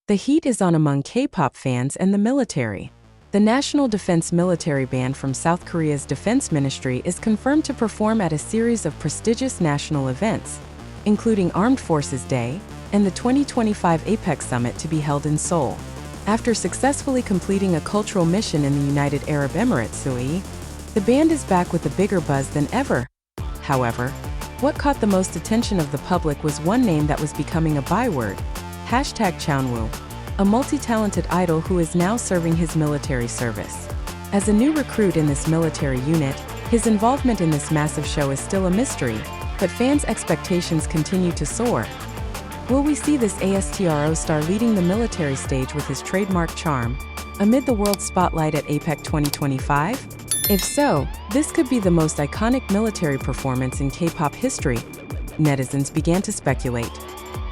The heat is on among K-pop fans and the military. The National Defense Military Band from South Korea's Defense Ministry is confirmed to perform at a series of prestigious national events, including Armed Forces Day and the 2025 APEC Summit to be held in Seoul. After successfully completing a cultural mission in the United Arab Emirates (UAE), the band is back with a bigger buzz than ever. However, what caught the most attention of the public was one name that was becoming a byword: #Chaeunwoo, a multi-talented idol who is now serving his military service. As a new recruit in this military unit, his involvement in this massive show is still a mystery, but fans' expectations continue to soar. Will we see this ASTRO star leading the military stage with his trademark charm amid the world spotlight at APEC 2025? If so, this could be the most iconic military performance in K-pop history. Netizens began to speculate.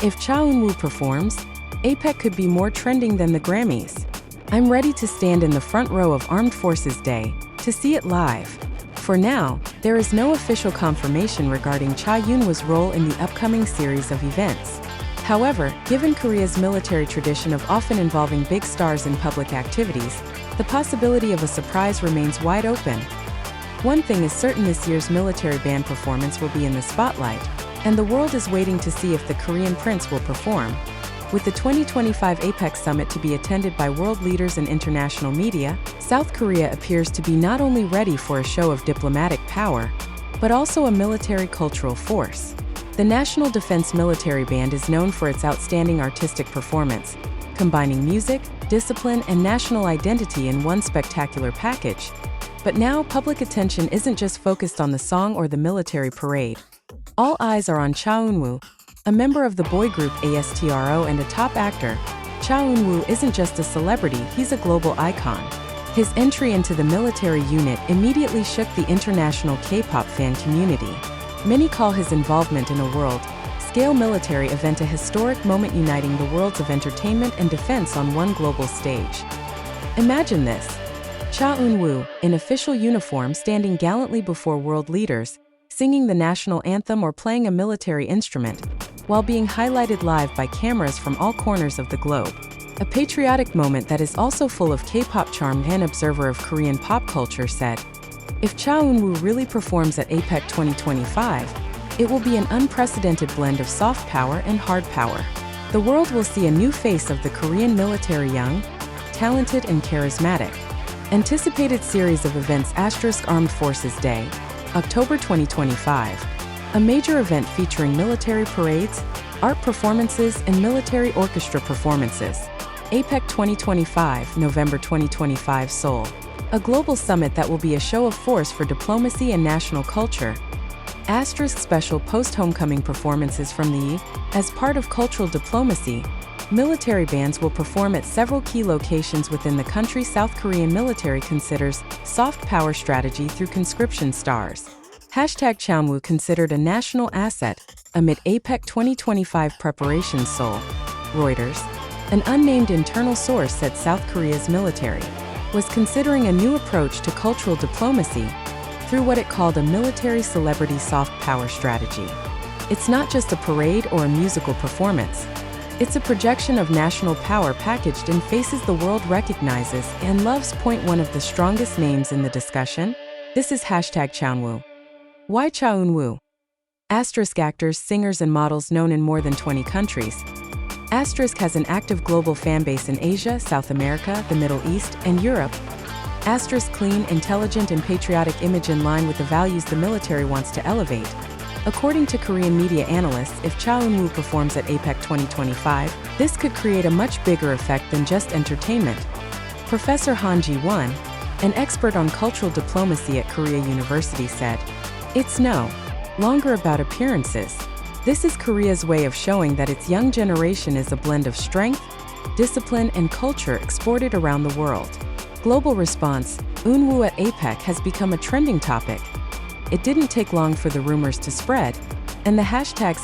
If Chaeunwoo performs, APEC could be more trending than the Grammys. I'm ready to stand in the front row of Armed Forces Day to see it live. For now, there is no official confirmation regarding Chaeunwoo's role in the upcoming series of events. However, given Korea's military tradition of often involving big stars in public activities, the possibility of a surprise remains wide open. One thing is certain: this year's military band performance will be in the spotlight, and the world is waiting to see if the Korean prince will perform. With the 2025 APEC Summit to be attended by world leaders and international media, South Korea appears to be not only ready for a show of diplomatic power, but also a military cultural force. The National Defense Military Band is known for its outstanding artistic performance, combining music, discipline, and national identity in one spectacular package. But now, public attention isn't just focused on the song or the military parade. All eyes are on Chaeunwoo, a member of the boy group ASTRO and a top actor. Chaeunwoo isn't just a celebrity, he's a global icon. His entry into the military unit immediately shook the international K-pop fan community. Many call his involvement in a world-scale military event a historic moment, uniting the worlds of entertainment and defense on one global stage. Imagine this: Chaeunwoo, in official uniform, standing gallantly before world leaders, singing the national anthem or playing a military instrument, while being highlighted live by cameras from all corners of the globe. A patriotic moment that is also full of K-pop charm. An observer of Korean pop culture said, "If Chaeunwoo really performs at APEC 2025, it will be an unprecedented blend of soft power and hard power. The world will see a new face of the Korean military: young, talented, and charismatic." Anticipated series of events: Armed Forces Day, October 2025. A major event featuring military parades, art performances, and military orchestra performances. APEC 2025, November 2025, Seoul. A global summit that will be a show of force for diplomacy and national culture. Special post-homecoming performances from the As part of cultural diplomacy, military bands will perform at several key locations within the country. South Korean military considers soft power strategy through conscription stars. #Chaeunwoo considered a national asset amid APEC 2025 preparations. Seoul. Reuters. An unnamed internal source said South Korea's military was considering a new approach to cultural diplomacy through what it called a military celebrity soft power strategy. It's not just a parade or a musical performance. It's a projection of national power packaged in faces the world recognizes and loves. One of the strongest names in the discussion? This is #Chaeunwoo. Why Chaeunwoo? Actors, singers, and models known in more than 20 countries. Has an active global fanbase in Asia, South America, the Middle East, and Europe. Clean, intelligent, and patriotic image in line with the values the military wants to elevate. According to Korean media analysts, if Chaeunwoo performs at APEC 2025, this could create a much bigger effect than just entertainment. Professor Han Ji-won, an expert on cultural diplomacy at Korea University, said, "It's no longer about appearances. This is Korea's way of showing that its young generation is a blend of strength, discipline, and culture exported around the world." Global response: Eunwoo at APEC has become a trending topic. It didn't take long for the rumors to spread, and the hashtags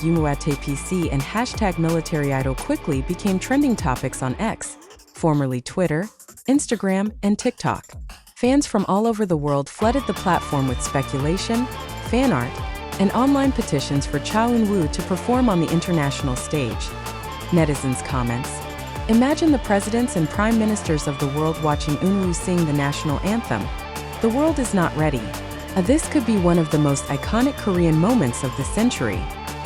#UnwooAtPC and #MilitaryIdol quickly became trending topics on X, formerly Twitter, Instagram, and TikTok. Fans from all over the world flooded the platform with speculation, fan art, and online petitions for Chaeunwoo to perform on the international stage. Netizens' comments: Imagine the presidents and prime ministers of the world watching Eunwoo sing the national anthem. The world is not ready. This could be one of the most iconic Korean moments of the century.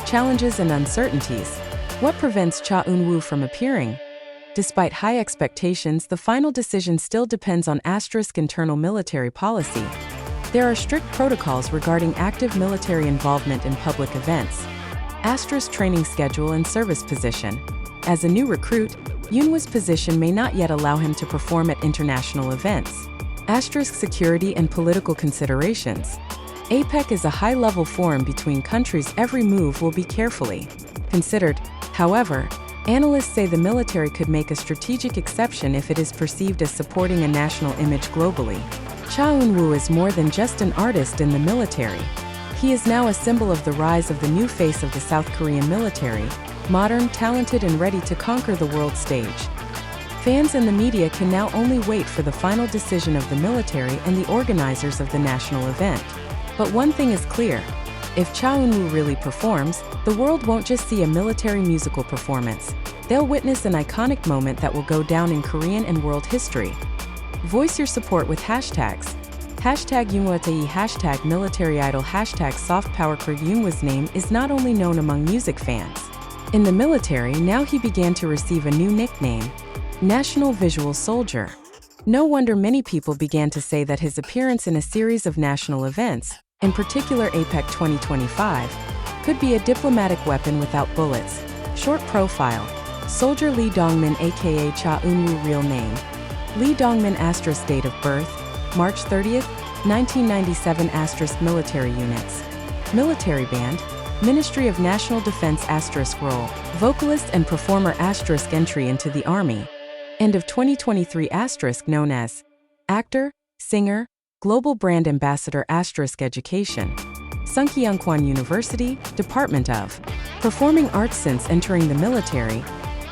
Challenges and uncertainties. What prevents Cha Eun-woo from appearing? Despite high expectations, the final decision still depends on internal military policy. There are strict protocols regarding active military involvement in public events. Training schedule and service position. As a new recruit, Eunwoo's position may not yet allow him to perform at international events. Security and political considerations. APEC is a high-level forum between countries. Every move will be carefully considered. However, analysts say the military could make a strategic exception if it is perceived as supporting a national image globally. Cha Eun-woo is more than just an artist in the military. He is now a symbol of the rise of the new face of the South Korean military, modern, talented, and ready to conquer the world stage. Fans and the media can now only wait for the final decision of the military and the organizers of the national event. But one thing is clear. If Cha Eun-woo really performs, the world won't just see a military musical performance. They'll witness an iconic moment that will go down in Korean and world history. Voice your support with hashtags. #Eunwoo, #military idol, #soft power. Eunwoo's name is not only known among music fans. In the military, now he began to receive a new nickname, National Visual Soldier. No wonder many people began to say that his appearance in a series of national events, in particular APEC 2025, could be a diplomatic weapon without bullets. Short profile. Soldier Lee Dongmin aka Cha Eun-woo. Real name Lee Dongmin. Date of birth March 30th, 1997. Military units. Military band, Ministry of National Defense. Role, vocalist and performer. Entry into the Army. End of 2023. Known as actor, singer, global brand ambassador. Education. Sungkyunkwan University, Department of Performing Arts. Since entering the military,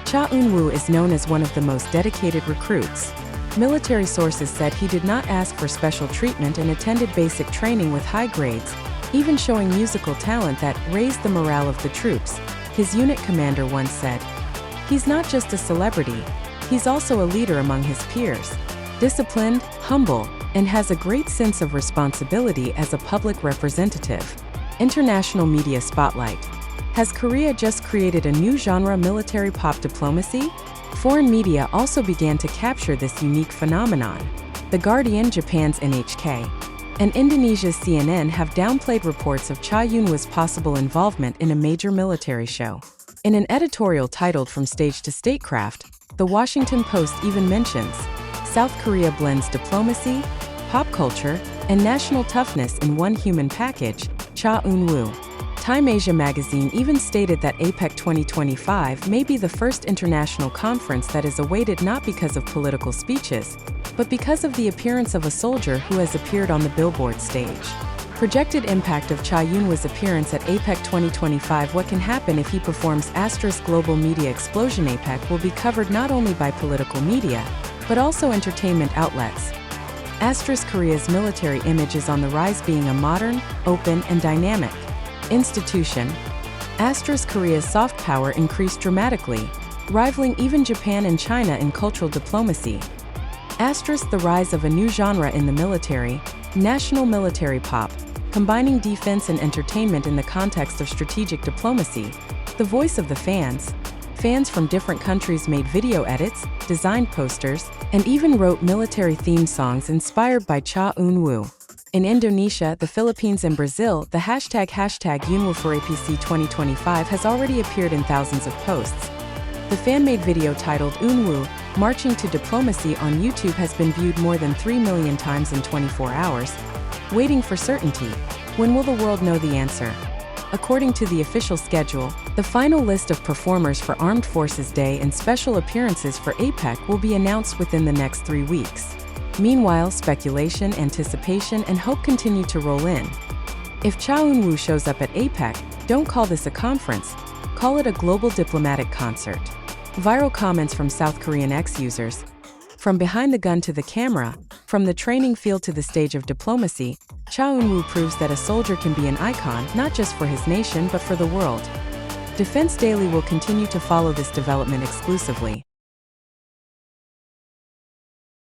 Cha Eun-woo is known as one of the most dedicated recruits. Military sources said he did not ask for special treatment and attended basic training with high grades, even showing musical talent that raised the morale of the troops. His unit commander once said, "He's not just a celebrity, he's also a leader among his peers. Disciplined, humble, and has a great sense of responsibility as a public representative." International media spotlight. Has Korea just created a new genre, military pop diplomacy? Foreign media also began to capture this unique phenomenon. The Guardian, Japan's NHK, and Indonesia's CNN have downplayed reports of Cha Eun-woo's possible involvement in a major military show. In an editorial titled From Stage to Statecraft, The Washington Post even mentions, South Korea blends diplomacy, pop culture, and national toughness in one human package, Cha Eun-woo. Time Asia magazine even stated that APEC 2025 may be the first international conference that is awaited not because of political speeches, but because of the appearance of a soldier who has appeared on the Billboard stage. Projected impact of Cha Eun-woo's appearance at APEC 2025. What can happen if he performs? Global media explosion. APEC will be covered not only by political media, but also entertainment outlets. Korea's military image is on the rise, being a modern, open, and dynamic institution. Korea's soft power increased dramatically, rivaling even Japan and China in cultural diplomacy. The rise of a new genre in the military, national military pop, combining defense and entertainment in the context of strategic diplomacy. The voice of the fans. Fans from different countries made video edits, designed posters, and even wrote military theme songs inspired by Cha Eun-woo. In Indonesia, the Philippines, and Brazil, the hashtag Eunwoo for APC 2025 has already appeared in thousands of posts. The fan-made video titled Eunwoo, Marching to Diplomacy on YouTube has been viewed more than 3 million times in 24 hours. Waiting for certainty. When will the world know the answer? According to the official schedule, the final list of performers for Armed Forces Day and special appearances for APEC will be announced within the next 3 weeks. Meanwhile, speculation, anticipation, and hope continue to roll in. If Cha Eun-woo shows up at APEC, don't call this a conference, call it a global diplomatic concert. Viral comments from South Korean ex-users. From behind the gun to the camera, from the training field to the stage of diplomacy, Cha Eun-woo proves that a soldier can be an icon not just for his nation but for the world. Defense Daily will continue to follow this development exclusively.